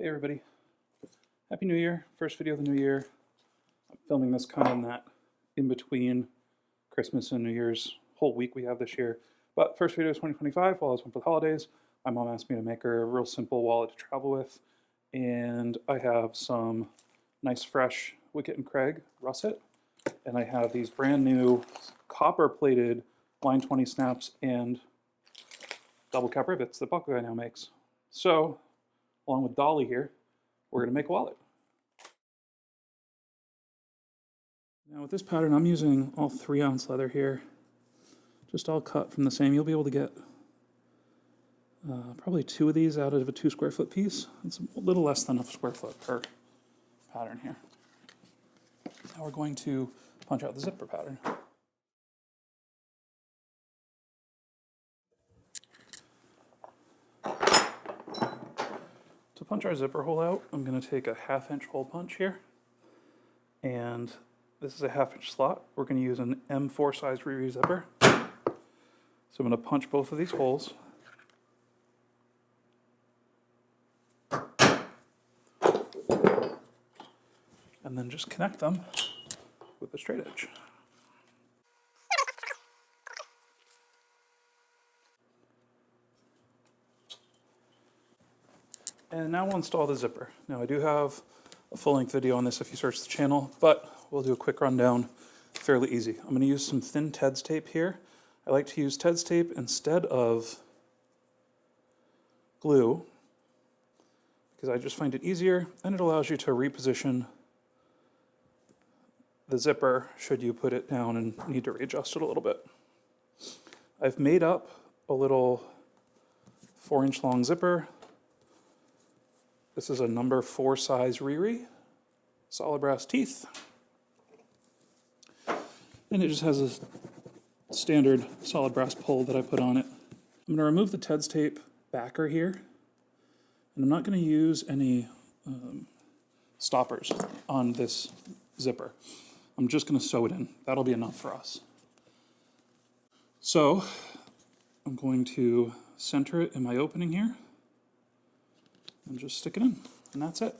Hey everybody, Happy New Year, first video of the new year. I'm filming this kind of in that in between Christmas and New Year's whole week we have this year. But first video is 2025 while I was home for the holidays. My mom asked me to make her a real simple wallet to travel with. And I have some nice fresh Wicket and Craig russet. And I have these brand new copper plated line 20 snaps and double cap rivets that Buckleguy now makes. So, along with Dolly here, we're going to make a wallet. Now with this pattern, I'm using all 3-ounce leather here, just all cut from the same. You'll be able to get probably 2 of these out of a 2 square foot piece. It's a little less than a square foot per pattern here. Now we're going to punch out the zipper pattern. To punch our zipper hole out, I'm going to take a 1/2 inch hole punch here, and this is a 1/2 inch slot. We're going to use an M4 size Riri zipper. So I'm going to punch both of these holes. And then just connect them with a straight edge. And now we'll install the zipper. Now I do have a full-length video on this if you search the channel, but we'll do a quick rundown, fairly easy. I'm going to use some thin TEDS tape here. I like to use TEDS tape instead of glue because I just find it easier and it allows you to reposition the zipper should you put it down and need to readjust it a little bit. I've made up a little 4-inch long zipper. This is a number 4 size Riri, solid brass teeth. And it just has a standard solid brass pull that I put on it. I'm going to remove the TEDS tape backer here. And I'm not going to use any stoppers on this zipper. I'm just going to sew it in. That'll be enough for us. So I'm going to center it in my opening here. And just stick it in, and that's it.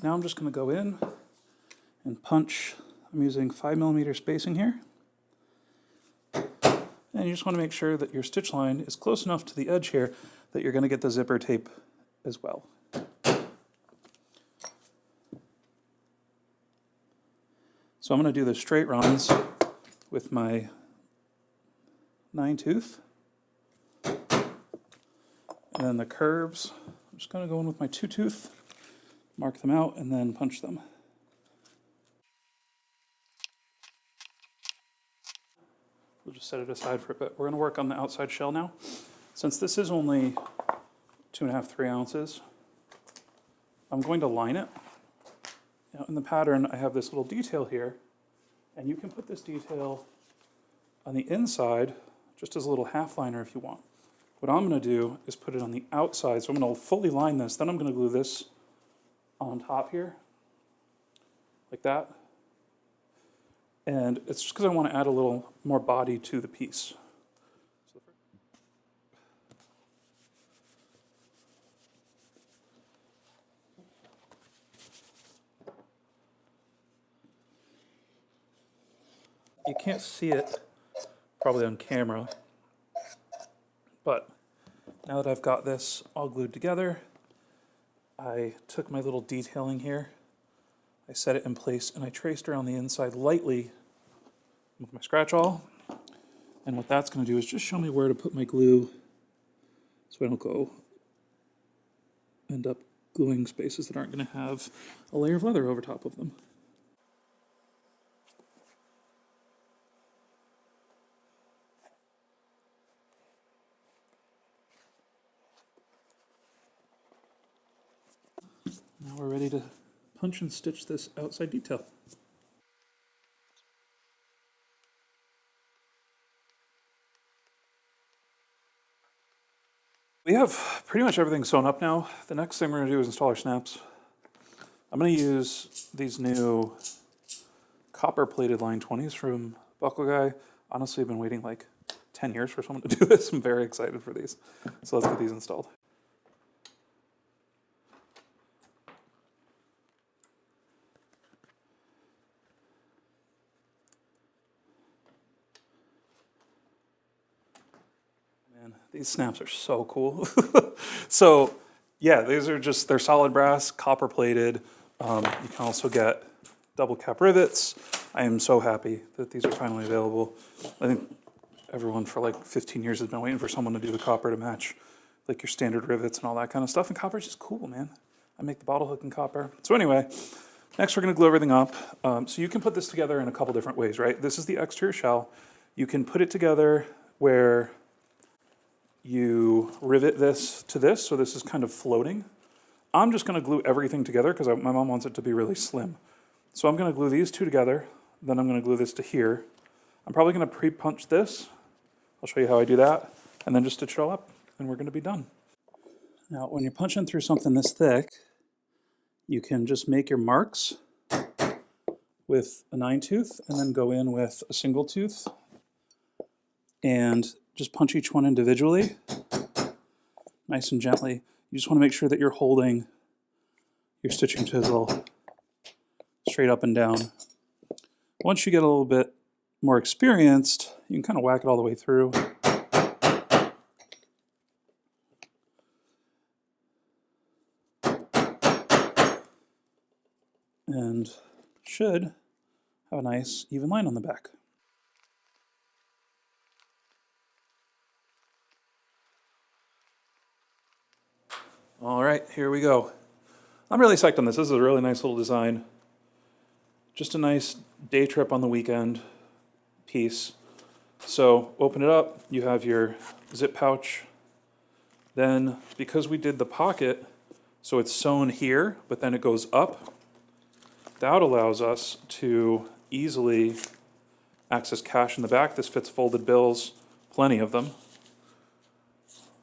Now I'm just going to go in and punch. I'm using 5mm spacing here. And you just want to make sure that your stitch line is close enough to the edge here that you're going to get the zipper tape as well. So I'm going to do the straight runs with my 9-tooth, and then the curves, I'm just going to go in with my 2-tooth, mark them out, and then punch them. We'll just set it aside for a bit. We're going to work on the outside shell now. Since this is only 2.5–3 ounces, I'm going to line it. Now in the pattern, I have this little detail here, and you can put this detail on the inside just as a little half liner if you want. What I'm going to do is put it on the outside. So I'm going to fully line this. Then I'm going to glue this on top here, like that. And it's just because I want to add a little more body to the piece. You can't see it probably on camera, but now that I've got this all glued together, I took my little detailing here, I set it in place, and I traced around the inside lightly with my scratch awl. And what that's going to do is just show me where to put my glue so I don't end up gluing spaces that aren't going to have a layer of leather over top of them. Now we're ready to punch and stitch this outside detail. We have pretty much everything sewn up now. The next thing we're going to do is install our snaps. I'm going to use these new copper plated line 20s from Buckleguy. Honestly, I've been waiting like 10 years for someone to do this. I'm very excited for these. So let's get these installed. Man, these snaps are so cool. So yeah, these are just, they're solid brass, copper plated. You can also get double cap rivets. I am so happy that these are finally available. I think everyone for like 15 years has been waiting for someone to do the copper to match like your standard rivets and all that kind of stuff. And copper is just cool, man. I make the bottle hook in copper. So anyway, next we're gonna glue everything up. So you can put this together in a couple different ways, right? This is the exterior shell. You can put it together where you rivet this to this, so this is kind of floating. I'm just gonna glue everything together because my mom wants it to be really slim. So I'm gonna glue these two together, then I'm gonna glue this to here. I'm probably gonna pre-punch this. I'll show you how I do that, and then just stitch it all up, and we're gonna be done. Now, when you're punching through something this thick, you can just make your marks with a 9-tooth, and then go in with a single tooth, and just punch each one individually, nice and gently. You just want to make sure that you're holding your stitching chisel straight up and down. Once you get a little bit more experienced, you can kind of whack it all the way through. And should have a nice even line on the back. All right, here we go. I'm really psyched on this. This is a really nice little design. Just a nice day trip on the weekend piece. So open it up, you have your zip pouch. Then, because we did the pocket, so it's sewn here, but then it goes up, that allows us to easily access cash in the back. This fits folded bills, plenty of them.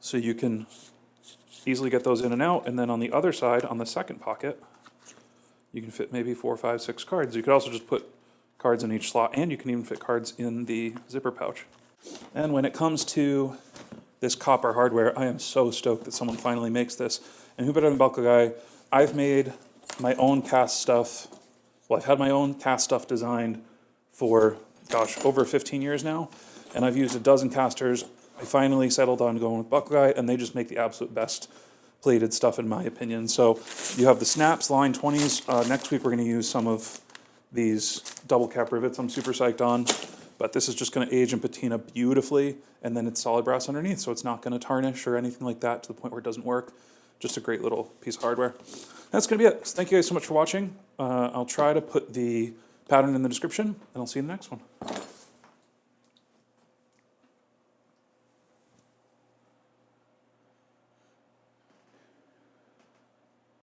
So you can easily get those in and out, and then on the other side, on the second pocket, you can fit maybe 4, 5, 6 cards. You could also just put cards in each slot, and you can even fit cards in the zipper pouch. And when it comes to this copper hardware, I am so stoked that someone finally makes this. And who better than Buckleguy? I've made my own cast stuff. Well, I've had my own cast stuff designed for, gosh, over 15 years now, and I've used a dozen casters. I finally settled on going with Buckleguy, and they just make the absolute best plated stuff in my opinion. So you have the snaps, line 20s. Next week we're going to use some of these double cap rivets I'm super psyched on, but this is just going to age and patina beautifully, and then it's solid brass underneath, so it's not going to tarnish or anything like that to the point where it doesn't work. Just a great little piece of hardware. That's going to be it. Thank you guys so much for watching. I'll try to put the pattern in the description, and I'll see you in the next one.